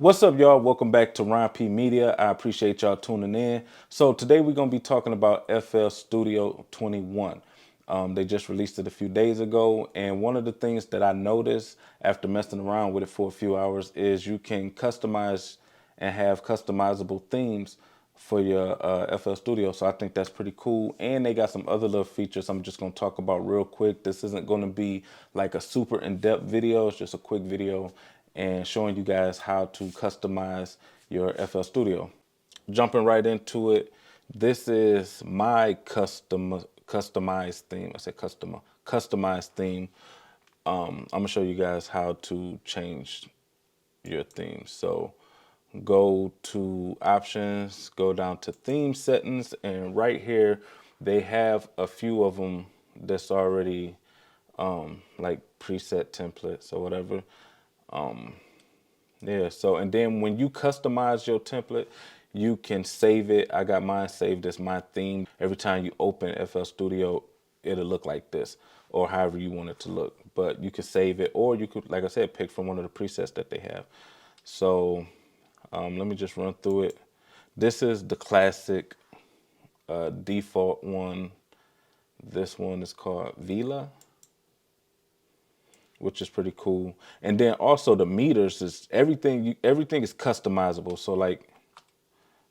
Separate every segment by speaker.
Speaker 1: What's up, y'all? Welcome back to RonpTv Media. I appreciate y'all tuning in. So today we're going to be talking about FL Studio 21. They just released it a few days ago, and one of the things that I noticed after messing around with it for a few hours is you can customize and have customizable themes for your FL Studio. So I think that's pretty cool. And they got some other little features I'm just going to talk about real quick. This isn't going to be like a super in-depth video. It's just a quick video and showing you guys how to customize your FL Studio. Jumping right into it, this is my customized theme. I said customized theme. I'm gonna show you guys how to change your theme. So go to options, go down to theme settings, and right here they have a few of them that's already like preset templates or whatever. Yeah, so and then when you customize your template, you can save it. I got mine saved as my theme. Every time you open FL Studio, it'll look like this or however you want it to look. But you could save it, or you could, like I said, pick from one of the presets that they have. So let me just run through it. This is the classic default one. This one is called Vila, which is pretty cool. And then also the meters is everything. Everything is customizable. So like,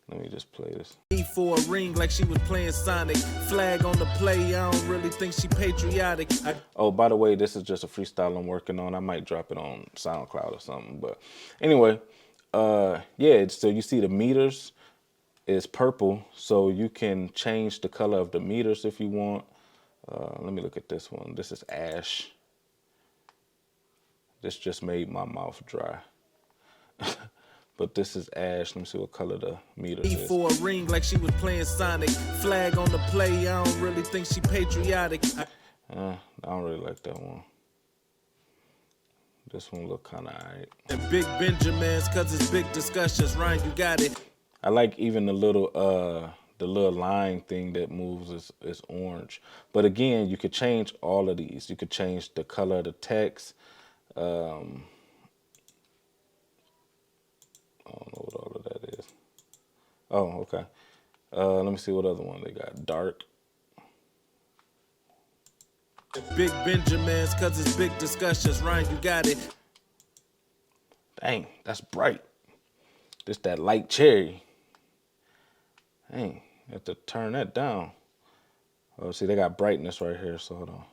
Speaker 1: let me just play this.
Speaker 2: For a ring like she was playing Sonic. Flag on the play. I don't really think she patriotic.
Speaker 1: Oh, by the way, this is just a freestyle I'm working on. I might drop it on SoundCloud or something. But anyway, yeah. So you see the meters is purple, so you can change the color of the meters if you want. Let me look at this one. This is ash. This just made my mouth dry. But this is ash. Let me see what color the meter is.
Speaker 2: For a ring like she was playing Sonic. Flag on the play. I don't really think she patriotic.
Speaker 1: I don't really like that one. This one look kind of alright.
Speaker 2: And Big Benjamins, cause it's big discussions. Ryan, you got it.
Speaker 1: I like even the little line thing that moves is orange. But again, you could change all of these. You could change the color of the text. I don't know what all of that is. Oh, okay. Let me see what other one they got. Dark.
Speaker 2: Big Benjamins, cause it's big discussions. Ryan, you got it.
Speaker 1: Dang, that's bright. This that light cherry. Dang, you have to turn that down. Oh, see, they got brightness right here, so hold on.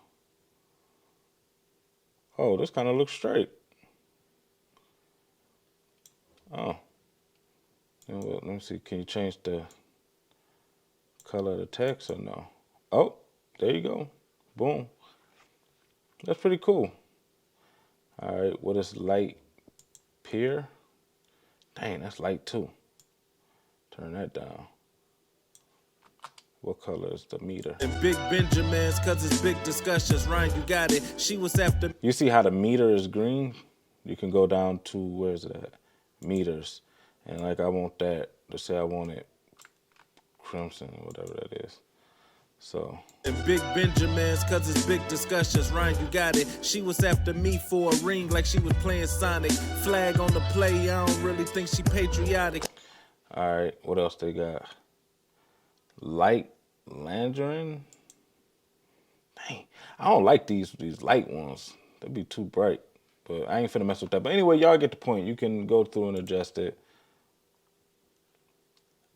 Speaker 1: Oh, this kind of looks straight. Oh. Let me see, can you change the color of the text or no? Oh, there you go. Boom. That's pretty cool. All right, what is light peer? Dang, that's light too. Turn that down. What color is the meter?
Speaker 2: And Big Benjamins, cause it's big discussions. Ryan, you got it. She was after.
Speaker 1: You see how the meter is green? You can go down to, where's it at? Meters. And like I want that, let's say I want it crimson or whatever that is. So.
Speaker 2: And Big Benjamins, cause it's big discussions. Ryan, you got it. She was after me for a ring like she was playing Sonic. Flag on the play. I don't really think she patriotic.
Speaker 1: All right, what else they got? Light lantern. Dang, I don't like these light ones. They'd be too bright. But I ain't finna mess with that. But anyway, y'all get the point. You can go through and adjust it.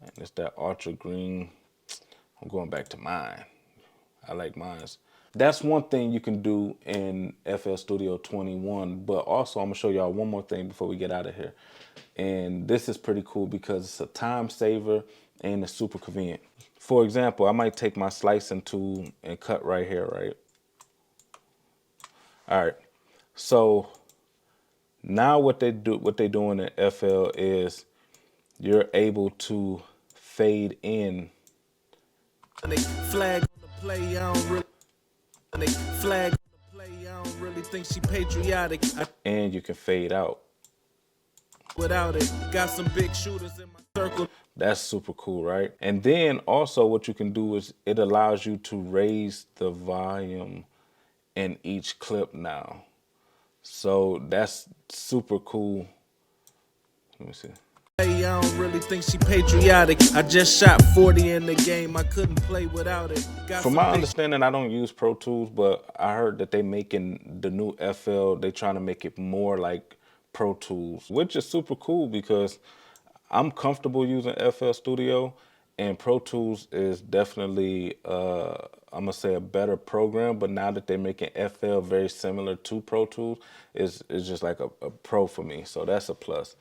Speaker 1: And it's that ultra green. I'm going back to mine. I like mine's. That's one thing you can do in FL Studio 21. But also, I'm gonna show y'all one more thing before we get out of here. And this is pretty cool because it's a time saver and it's super convenient. For example, I might take my slicing tool and cut right here, right? All right. So now what they're doing in FL is you're able to fade in.
Speaker 2: Flag on the play, I don't really. Flag on the play, I don't really think she patriotic.
Speaker 1: And you can fade out.
Speaker 2: Without it, got some big shooters in my circle.
Speaker 1: That's super cool, right? And then also what you can do is it allows you to raise the volume in each clip now. So that's super cool. Let me see.
Speaker 2: Hey, I don't really think she patriotic. I just shot 40 in the game. I couldn't play without it.
Speaker 1: From my understanding, I don't use Pro Tools, but I heard that they making the new FL, they trying to make it more like Pro Tools, which is super cool because I'm comfortable using FL Studio, and Pro Tools is definitely, I'm gonna say, a better program. But now that they're making FL very similar to Pro Tools, it's just like a pro for me. So that's a plus.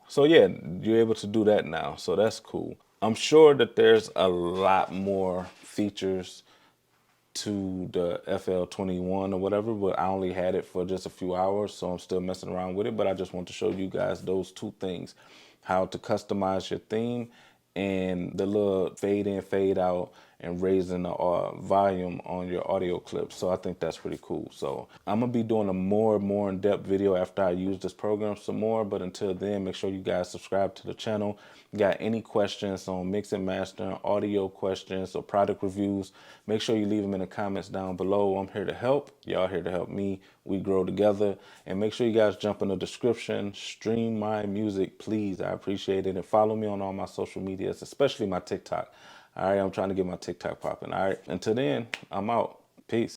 Speaker 1: So yeah, you're able to do that now. So that's cool. I'm sure that there's a lot more features to the FL21 or whatever, but I only had it for just a few hours, so I'm still messing around with it. But I just want to show you guys those two things: how to customize your theme and the little fade in, fade out, and raising the volume on your audio clips. So I think that's pretty cool. So I'm gonna be doing a more in-depth video after I use this program some more. But until then, make sure you guys subscribe to the channel. Got any questions on mixing, mastering, audio questions, or product reviews, make sure you leave them in the comments down below. I'm here to help. Y'all here to help me. We grow together. And make sure you guys jump in the description, stream my music, please. I appreciate it. And follow me on all my social medias, especially my TikTok. All right, I'm trying to get my TikTok popping. All right, until then, I'm out. Peace.